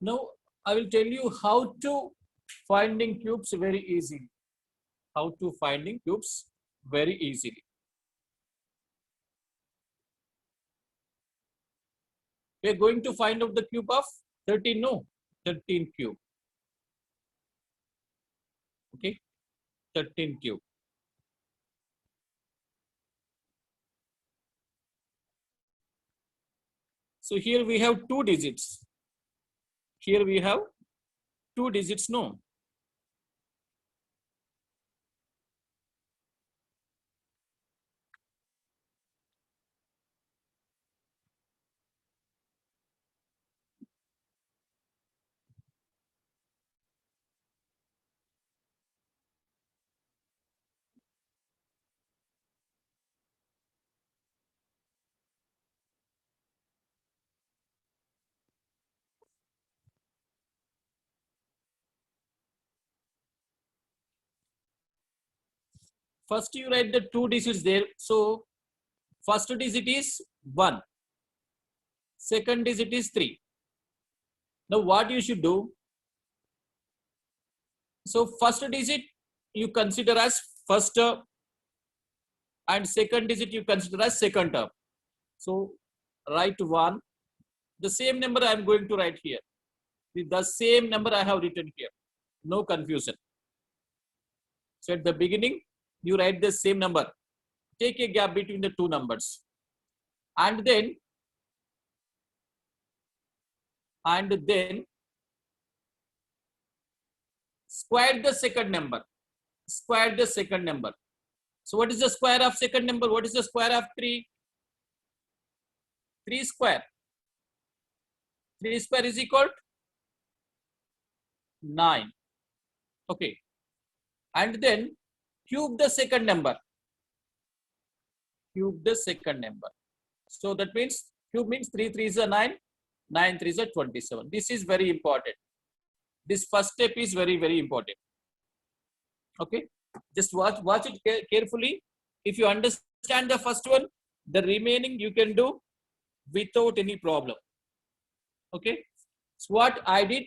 Now I will tell you how to finding cubes very easily. How to finding cubes very easily. We are going to find out the cube of 13. No, 13 cube. Okay, 13 cube. So here we have two digits. Here we have two digits. No. First you write the two digits there. So first digit is 1. Second digit is 3. Now what you should do? So first digit you consider as first term and second digit you consider as second term. So write 1. The same number I am going to write here. The same number I have written here. No confusion. So at the beginning you write the same number. Take a gap between the two numbers. And then square the second number. Square the second number. So what is the square of second number? What is the square of 3? 3 square. 3 square is equal to 9. Okay. And then cube the second number. Cube the second number. So that means cube means 3 3 is a 9. 9 3 is a 27. This is very important. This first step is very, very important. Okay. Just watch it carefully. If you understand the first one, the remaining you can do without any problem. Okay. So what I did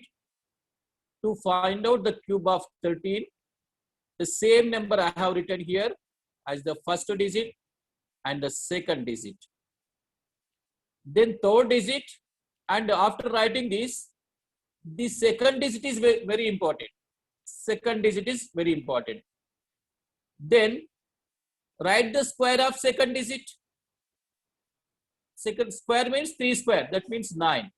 to find out the cube of 13, the same number I have written here as the first digit and the second digit. Then third digit, and after writing this, the second digit is very important. Second digit is very important. Then write the square of second digit. Second square means 3 square. That means 9.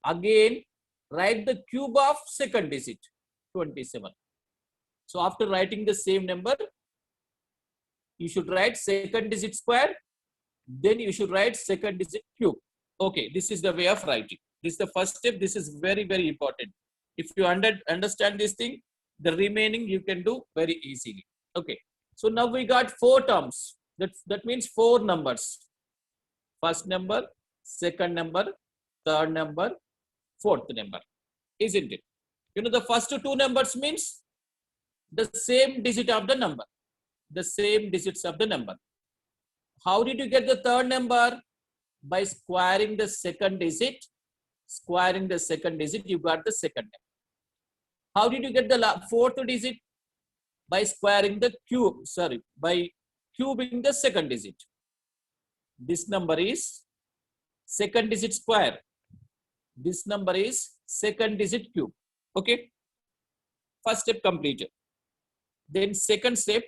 Again, write the cube of second digit, 27. So after writing the same number, you should write second digit square. Then you should write second digit cube. Okay, this is the way of writing. This is the first step. This is very, very important. If you understand this thing, the remaining you can do very easily. Okay, so now we got 4 terms. That means 4 numbers. First number, second number, third number, fourth number. Isn't it? You know, the first 2 numbers means the same digit of the number. The same digits of the number. How did you get the third number? By squaring the second digit. Squaring the second digit, you got the second number. How did you get the fourth digit? By squaring the cube, by cubing the second digit. This number is second digit square. This number is second digit cube. Okay. First step completed. Then second step,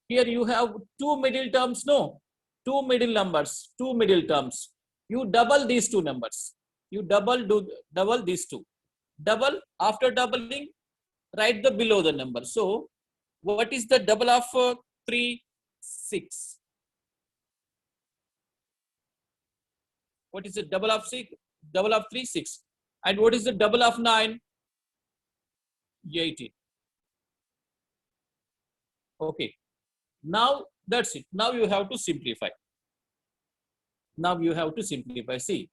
here you have 2 middle terms. No, 2 middle numbers, 2 middle terms. You double these 2 numbers. You double these 2. Double, after doubling, write the below the number. So what is the double of 3? 6. What is the double of 6? Double of 3? 6. And what is the double of 9? 18. Okay. Now that's it. Now you have to simplify. Now you have to simplify. See,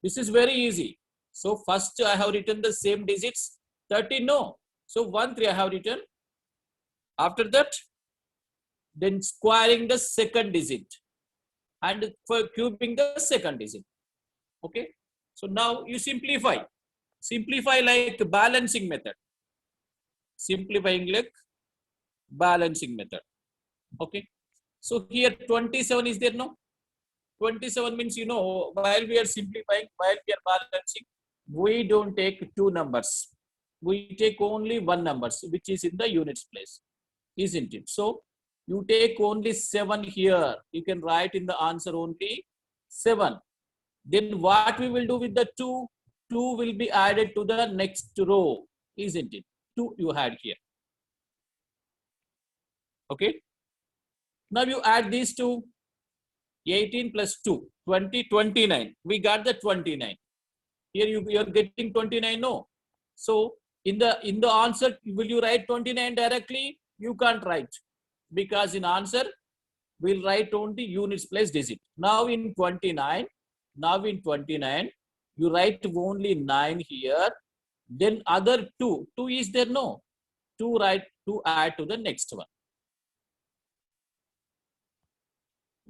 this is very easy. So first I have written the same digits. 13, no. So 1 3 I have written. After that, then squaring the second digit and for cubing the second digit. Okay. So now you simplify. Simplify like balancing method. Simplifying like balancing method. Okay. So here 27 is there, no? 27 means, you know, while we are simplifying, while we are balancing, we don't take two numbers. We take only one numbers, which is in the units place, isn't it? So you take only 7 here. You can write in the answer only 7. Then what we will do with the 2? 2 will be added to the next row, isn't it? 2 you had here. Okay. Now you add these two. 18 plus 2, 20, 29. We got the 29. Here you are getting 29, no? So in the answer, will you write 29 directly? You can't write, because in answer we'll write only units place digit. Now in 29, you write only 9 here. Then other 2 is there, no? 2 write, 2 add to the next one.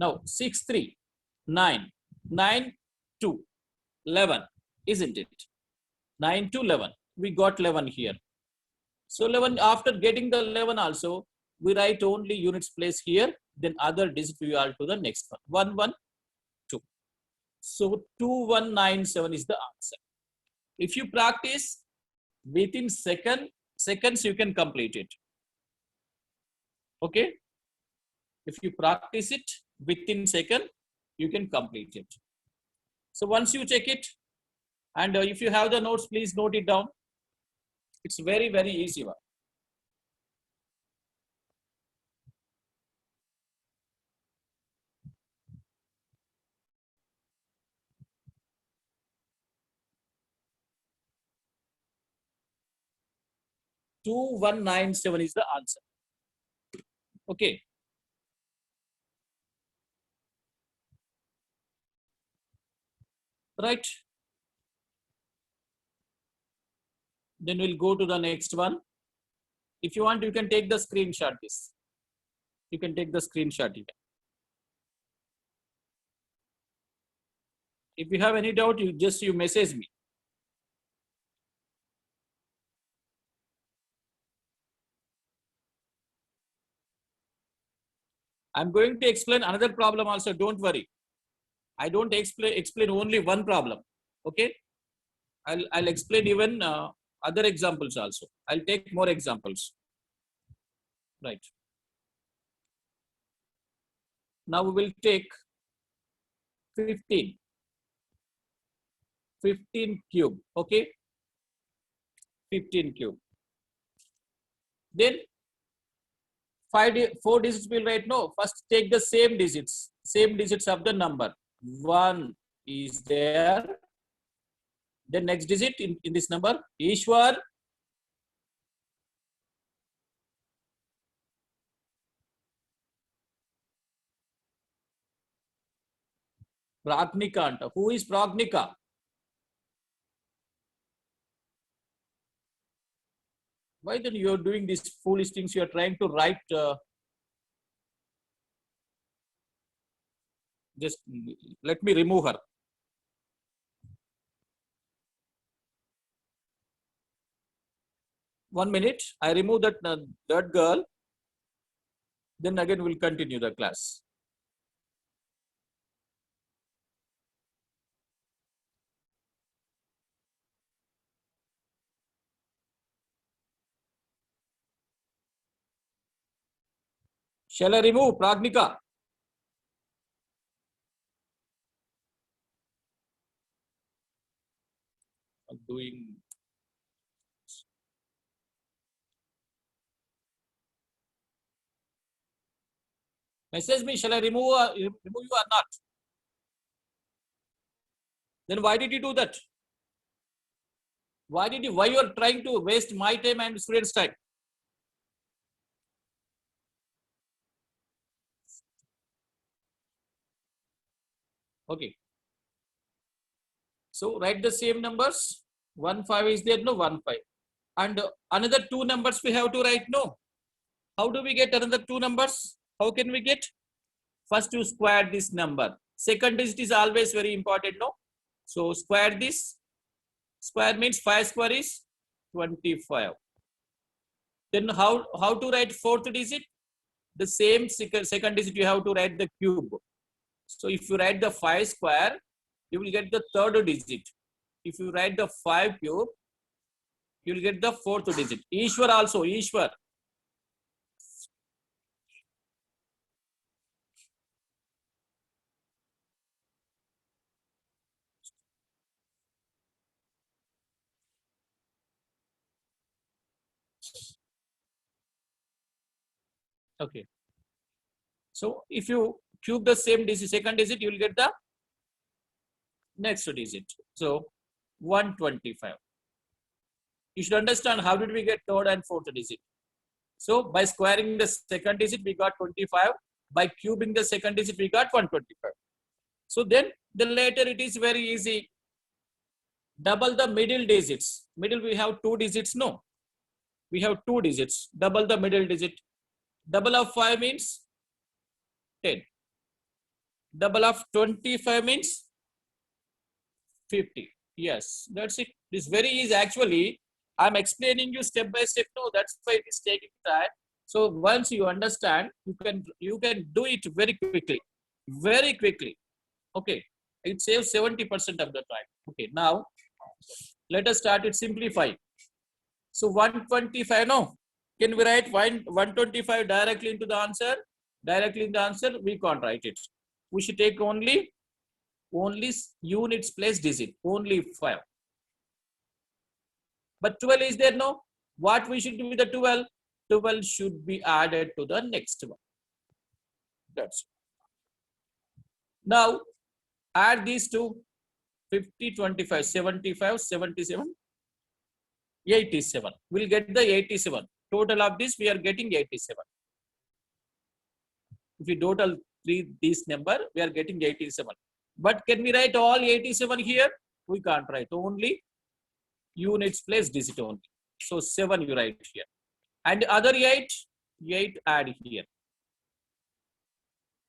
Now 6, 3, 9, 9, 2, 11, isn't it? 9 to 11. We got 11 here. So 11, after getting the 11 also, we write only units place here. Then other digit we add to the next one. 1, 1, 2. So 2197 is the answer. If you practice within seconds, you can complete it. Okay. If you practice it within second, you can complete it. So once you check it, and if you have the notes, please note it down. It's very, very easy one. Two 2197 is the answer. Okay. Right. Then we'll go to the next one. If you want, you can take the screenshot this. You can take the screenshot even. If you have any doubt, you message me. I'm going to explain another problem also. Don't worry. I don't explain only one problem. Okay. I'll explain even other examples also. I'll take more examples. Right. Now we will take 15 cube. Okay. 15 cube. Then 4 digits will write, no. First take the same digits of the number. 1 is there. The next digit in this number, Ishwar. Pragnika. Who is Pragnika? Why then you are doing these foolish things? You are trying to write. Just let me remove her. One minute. I remove that girl. Then again we'll continue the class. Shall I remove Pragnika? I'm doing. Message me. Shall I remove you or not? Then why did you do that? Why you are trying to waste my time and students' time? Okay. So write the same numbers. 1, 5 is there, no? 1, 5. And another 2 numbers we have to write, no? How do we get another 2 numbers? How can we get? First you square this number. Second digit is always very important, no? So square this. Square means 5 square is 25. Then how to write fourth digit? The same second digit you have to write the cube. So if you write the 5 square, you will get the third digit. If you write the 5 cube, you will get the fourth digit. Ishwar also, Ishwar. Okay. So if you cube the same digit, second digit, you will get the next digit. So 125. You should understand how did we get third and fourth digit. So by squaring the second digit, we got 25. By cubing the second digit, we got 125. So then the later it is very easy. Double the middle digits. Middle we have 2 digits. No, we have 2 digits. Double the middle digit. Double of 5 means 10. Double of 25 means 50. Yes, that's it. It's very easy. Actually, I'm explaining you step by step. No, that's why it is taking time. So once you understand, you can do it very quickly. Very quickly. Okay. It saves 70% of the time. Okay. Now, let us start it simplify. So 125, no. Can we write 125 directly into the answer? Directly in the answer, we can't write it. We should take only units place digit, only 5. But 12 is there, no? What we should do with the 12? 12 should be added to the next one. That's it. Now, add these two. 50, 25, 75, 77, 87. We'll get the 87. Total of this, we are getting 87. If we total this number, we are getting 87. But can we write all 87 here? We can't write. Only units place digit only. So 7 you write here. And the other 8 add here.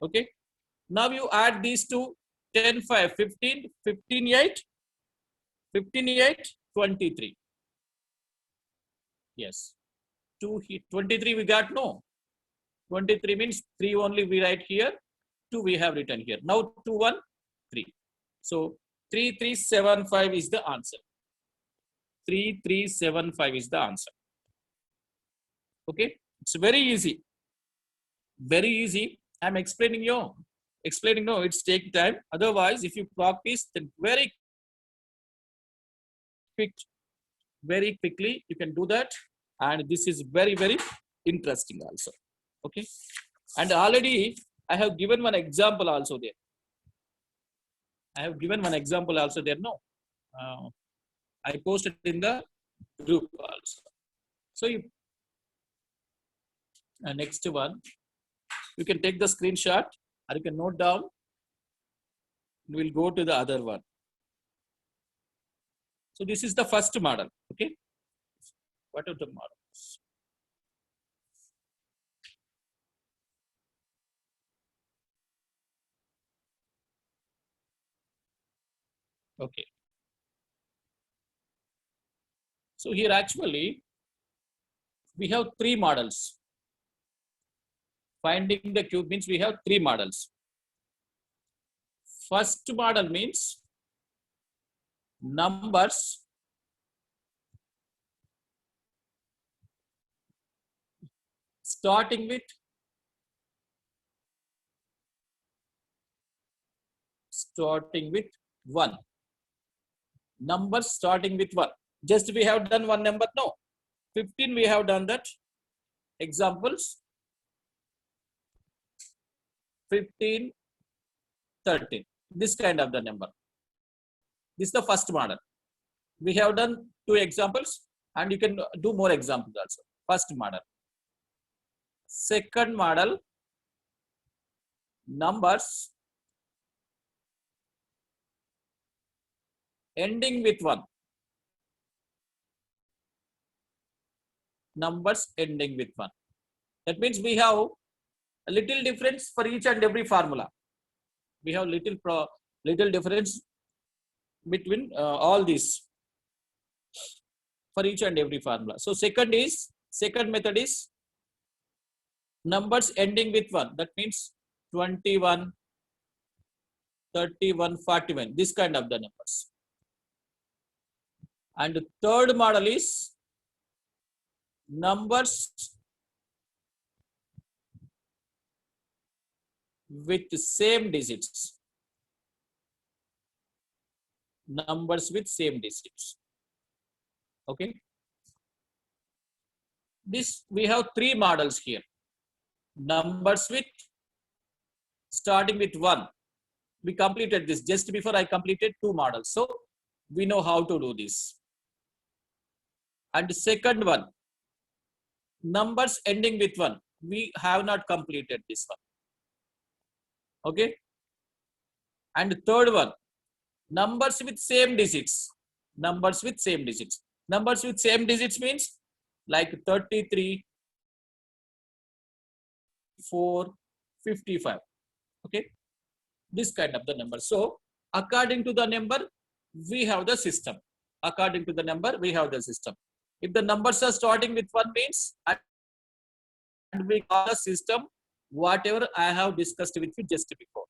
Okay. Now you add these two. 10, 5, 15, 15, 8, 15, 8, 23. Yes. 23 we got, no. 23 means 3 only we write here. 2 we have written here. Now 2, 1, 3. So 3375 is the answer. 3375 is the answer. Okay. It's very easy. Very easy. I'm explaining you. Explaining, no, it's take time. Otherwise, if you practice, then very quickly you can do that. And this is very, very interesting also. Okay. And already I have given one example also there. I have given one example also there. No, I posted in the group also. So you, next one, you can take the screenshot. Or you can note down. We'll go to the other one. So this is the first model. Okay. What are the models? Okay. So here actually we have 3 models. Finding the cube means we have 3 models. First model means numbers starting with 1. Numbers starting with 1. Just we have done one number. No. 15 we have done that. Examples. 15, 13. This kind of the number. This is the first model. We have done 2 examples and you can do more examples also. First model. Second model, numbers ending with 1. Numbers ending with 1. That means we have a little difference for each and every formula. We have little difference between all these for each and every formula. So second method is numbers ending with 1. That means 21, 31, 41, this kind of the numbers. And the third model is numbers with same digits. Numbers with same digits. Okay. This we have 3 models here. Numbers with starting with 1. We completed this just before I completed 2 models. So we know how to do this. And the second one, numbers ending with 1. We have not completed this one. Okay. And the third one, numbers with same digits. Numbers with same digits. Numbers with same digits means like 33, 4, 55. Okay. This kind of the number. So according to the number, we have the system. According to the number, we have the system. If the numbers are starting with 1 means, and we call the system whatever I have discussed with you just before.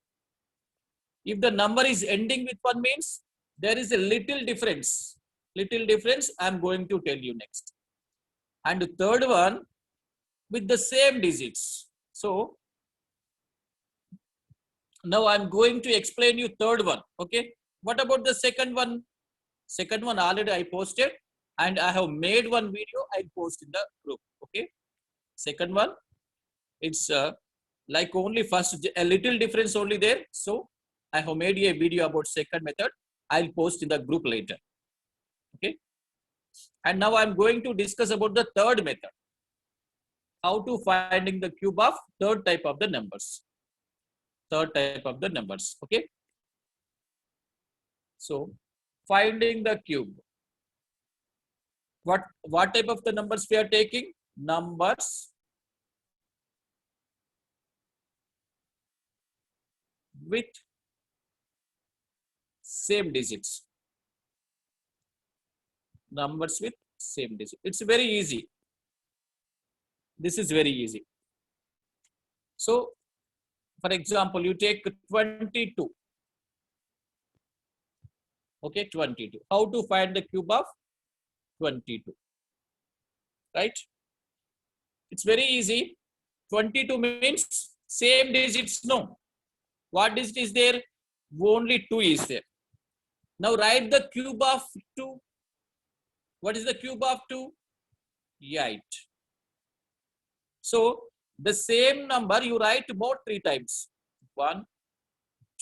If the number is ending with 1 means, there is a little difference. Little difference I am going to tell you next. And the third one with the same digits. So now I'm going to explain you third one. Okay. What about the second one? Second one already I posted, and I have made one video I'll post in the group. Okay. Second one, it's like only first a little difference only there. So I have made a video about second method. I'll post in the group later. Okay. And now I'm going to discuss about the third method. How to finding the cube of third type of the numbers. Third type of the numbers. Okay. So finding the cube. What type of the numbers we are taking? Numbers with same digits. Numbers with same digit. It's very easy. This is very easy. So for example, you take 22. Okay, 22. How to find the cube of 22? Right? It's very easy. 22 means same digits. No. What digit is there? Only 2 is there. Now write the cube of 2. What is the cube of 2? 8. So the same number you write more 3 times. 1,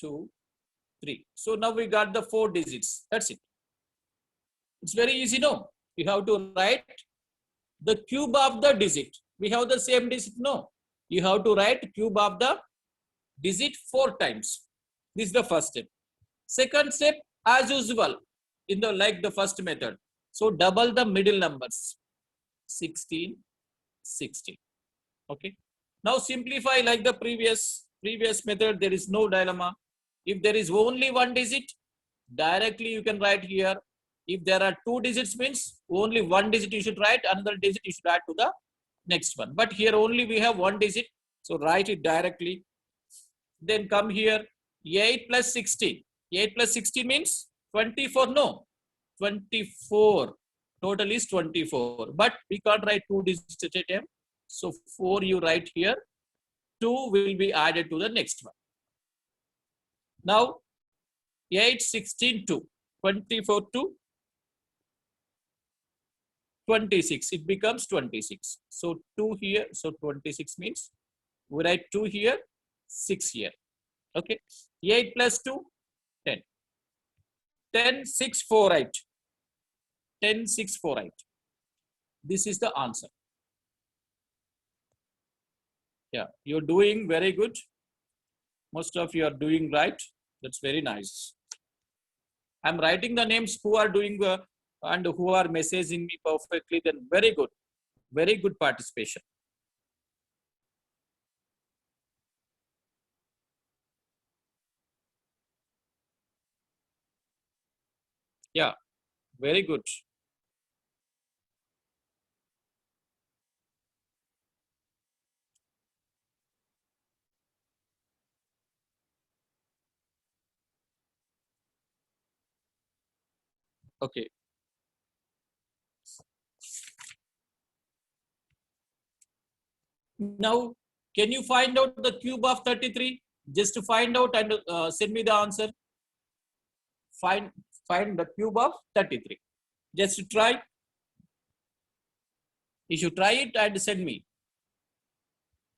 2, 3. So now we got the 4 digits. That's it. It's very easy, no? You have to write the cube of the digit. We have the same digit, no? You have to write cube of the digit 4 times. This is the first step. Second step, as usual, in the like the first method. So double the middle numbers. 16, 16. Okay. Now simplify like the previous method. There is no dilemma. If there is only 1 digit, directly you can write here. If there are 2 digits means only 1 digit you should write, another digit you should add to the next one. But here only we have 1 digit. So write it directly. Then come here, 8 plus 16. 8 plus 16 means 24. No, 24. Total is 24. But we can't write 2 digits at a time. So 4 you write here. 2 will be added to the next one. Now 8, 16, 2. 24 to 26. It becomes 26. So 2 here. So 26 means we write 2 here, 6 here. Okay. 8 plus 2, 10. 10, 6, 4, 8. 10, 6, 4, 8. This is the answer. Yeah, you're doing very good. Most of you are doing right. That's very nice. I'm writing the names who are doing and who are messaging me perfectly. Then very good. Very good participation. Yeah, very good. Okay. Now, can you find out the cube of 33? Just to find out and send me the answer. Find find the cube of 33. Just try. You should try it and send me.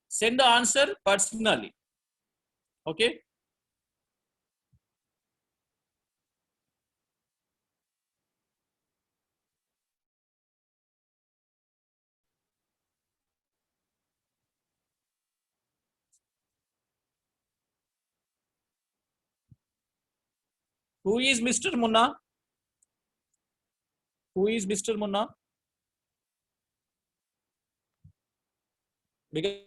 Send the answer personally. Okay. Who is Mr. Munna? Who is Mr. Munna? Because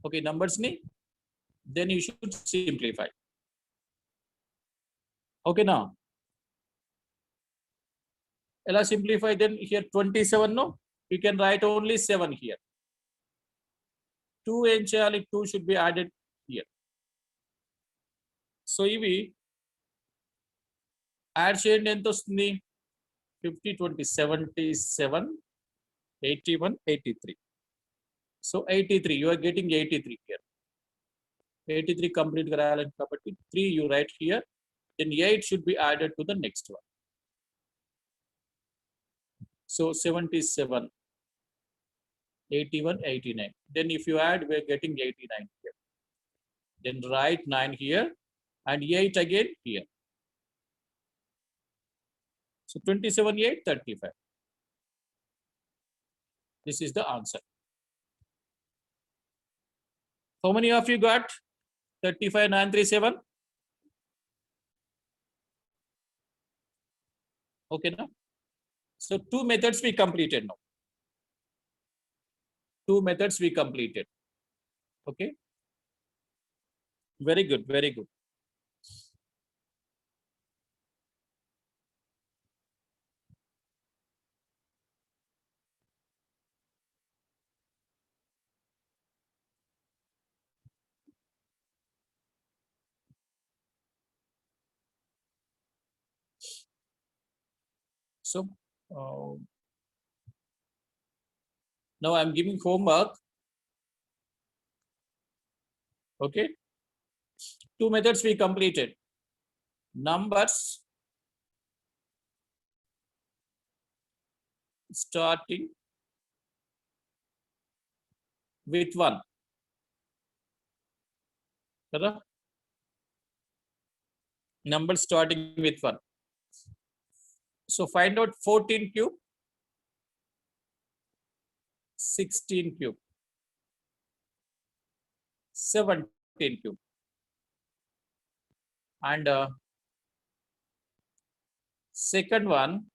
okay, numbers ni. Then you should simplify. Okay, now. Ela simplify then here 27 no. You can write only 7 here. 2 ఏం చేయాలి? 2 should be added here. So ఇవి add చేయండి, ఎంత వస్తుంది? 50, 20, 77, 81, 83. So 83, you are getting 83 here. 83 complete గా రాయాలి కాబట్టి 3 you write here. Then 8 should be added to the next one. So 77, 81, 89. Then if you add, we are getting 89 here. Then write 9 here and 8 again here. So 27, 8, 35. This is the answer. How many of you got 35, 937? Okay, now. So 2 methods we completed now. 2 methods we completed. Okay. Very good, very good. So now I'm giving homework. Okay. 2 methods we completed. Numbers starting with 1. Correct? Numbers starting with 1. So find out 14 cube, 16 cube, 17 cube. And second one,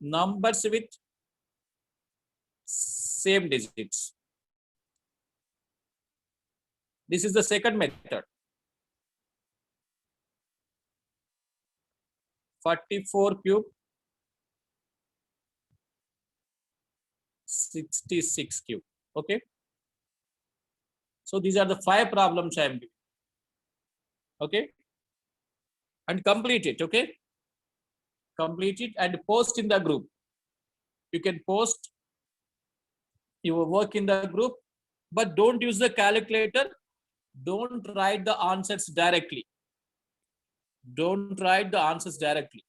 numbers with same digits. This is the second method. 44 cube, 66 cube. Okay. So these are the 5 problems I am giving. Okay. And complete it. Okay. Complete it and post in the group. You can post your work in the group, but don't use the calculator. Don't write the answers directly. Don't write the answers directly.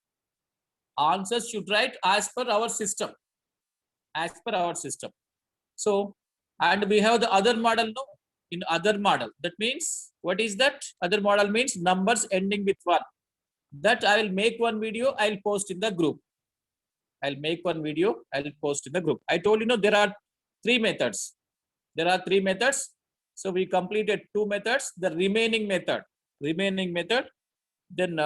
Answers should write as per our system. As per our system. So, and we have the other model no? In other model. That means, what is that? Other model means numbers ending with 1. That I will make one video, I'll post in the group. I'll make one video, I'll post in the group. I told you, no, there are 3 methods. There are 3 methods. So we completed 2 methods. The remaining method, then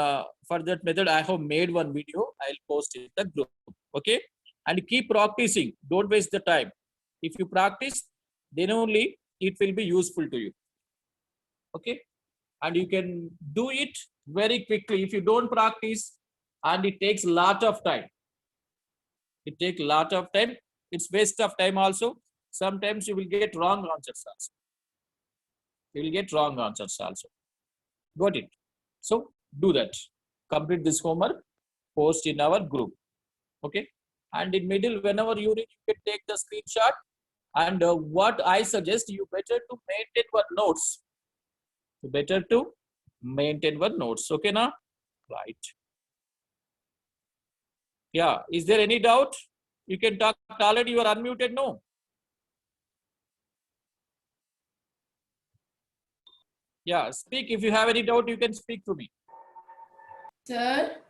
for that method, I have made one video. I'll post in the group. Okay. And keep practicing. Don't waste the time. If you practice, then only it will be useful to you. Okay. And you can do it very quickly. If you don't practice, and it takes a lot of time. It takes a lot of time. It's waste of time also. Sometimes you will get wrong answers also. You will get wrong answers also. Got it? So do that. Complete this homework. Post in our group. Okay. And in middle, whenever you read, you can take the screenshot. And what I suggest, you better to maintain one notes. Better to maintain one notes. Okay, now? Right. Yeah. Is there any doubt? You can talk. Already you are unmuted. No. Yeah. Speak. If you have any doubt, you can speak to me. Sir?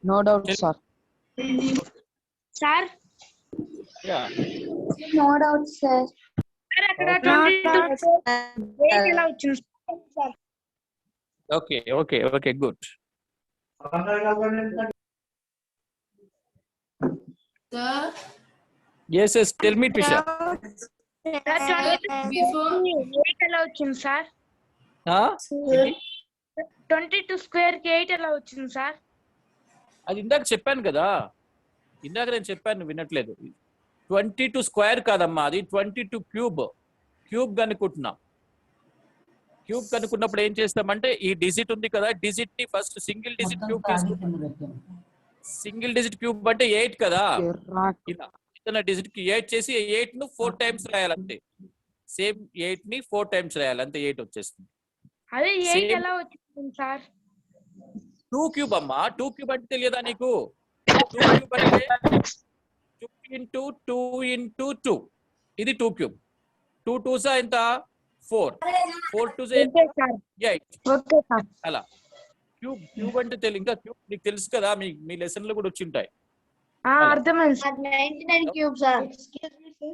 No doubt, sir. Sir, Yeah. no doubt, sir. Okay. Good. Sir? Yes. Tell me, Trisha. Before 8 ఎలా వచ్చింది sir? Huh? 22 square కి 8 ఎలా వచ్చింది sir? అది ఇందాక చెప్పాను కదా. ఇందాక నేను చెప్పాను వినట్లేదు. 22 స్క్వేర్ కాదమ్మా, అది 22 క్యూబ్. క్యూబ్ కనుక్కుంటున్నాం. క్యూబ్ కనుక్కున్నప్పుడు ఏం చేస్తామంటే, ఈ డిజిట్ ఉంది కదా, డిజిట్ ని ఫస్ట్ సింగిల్ డిజిట్ క్యూబ్ తీసుకుంటాం. సింగిల్ డిజిట్ క్యూబ్ అంటే 8 కదా. ఇలా డిజిట్ కి 8 చేసి 8 ను 4 టైమ్స్ రాయాలంటే, సేమ్ 8 ని 4 టైమ్స్ రాయాలి, అంతే 8 వచ్చేస్తుంది. అదే 8 ఎలా వచ్చింది సార్? 2 క్యూబ్ అమ్మా. 2 క్యూబ్ అంటే తెలియదా నీకు? 2 క్యూబ్ అంటే 2 into 2 into 2. ఇది 2 క్యూబ్. 2 2s ఎంత? 4. 4 2s 8. Okay sir. అలా క్యూబ్ అంటే ఇంకా క్యూబ్ మీకు తెలుసు కదా, మీ లెసన్ లో కూడా వచ్చి ఉంటాయి. అర్థమైంది sir. 99 cube, sir. Excuse me, sir.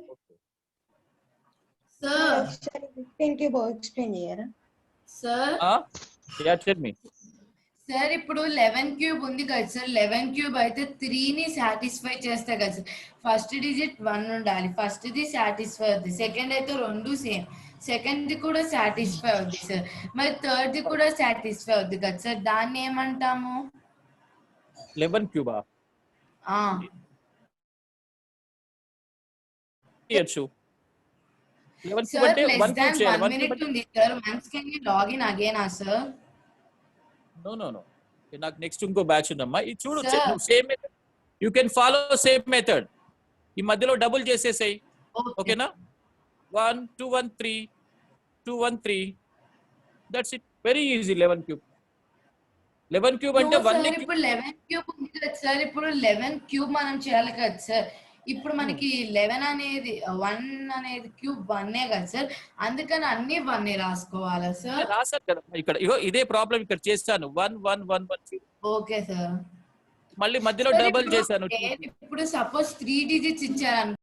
sir, 16 cube explain చేయరా? sir, yeah tell me. Sir ఇప్పుడు 11 క్యూబ్ ఉంది కదా సార్, 11 క్యూబ్ అయితే 3 ని సాటిస్ఫై చేస్తే కదా సార్. ఫస్ట్ డిజిట్ 1 ఉండాలి, ఫస్ట్ ది సాటిస్ఫై అవుతుంది, సెకండ్ అయితే 2 సేమ్, సెకండ్ ది కూడా సాటిస్ఫై అవుతుంది సార్, మరి థర్డ్ ది కూడా సాటిస్ఫై అవుతుంది కదా సార్, దాన్ని ఏమంటాము? 11 క్యూబా చేయొచ్చు. 11 క్యూబ్ సార్ అంటే లెస్ 1 దాన్ క్యూబ్ చేయాలి. 1 minute ఉంది sir, once can you login again sir? No నాకు నెక్స్ట్ ఇంకో బ్యాచ్ ఉందమ్మా, ఇది చూడు Sir. Same method, you can follow same method. ఈ మధ్యలో డబుల్ చేసేసాయి, ఓకేనా? 1 2 1 3 2 1 3, that's it, very easy. 11 cube అంటే No, 1 sir, ఇప్పుడు 11 క్యూబ్ ఉంది కదా సార్, ఇప్పుడు 11 క్యూబ్ మనం చేయాలి కదా సార్. ఇప్పుడు మనకి 11 అనేది 1 అనేది క్యూబ్ 1 కదా సార్, అందుకని అన్ని 1 రాసుకోవాలా సార్? రాశాను కదా ఇక్కడ, ఇగో ఇదే ప్రాబ్లం ఇక్కడ చేస్తాను. 1 1 1 1 ఓకే సార్. మళ్ళీ మధ్యలో డబుల్ చేశాను. ఇప్పుడు సపోజ్ 3 డిజిట్స్ ఇచ్చారు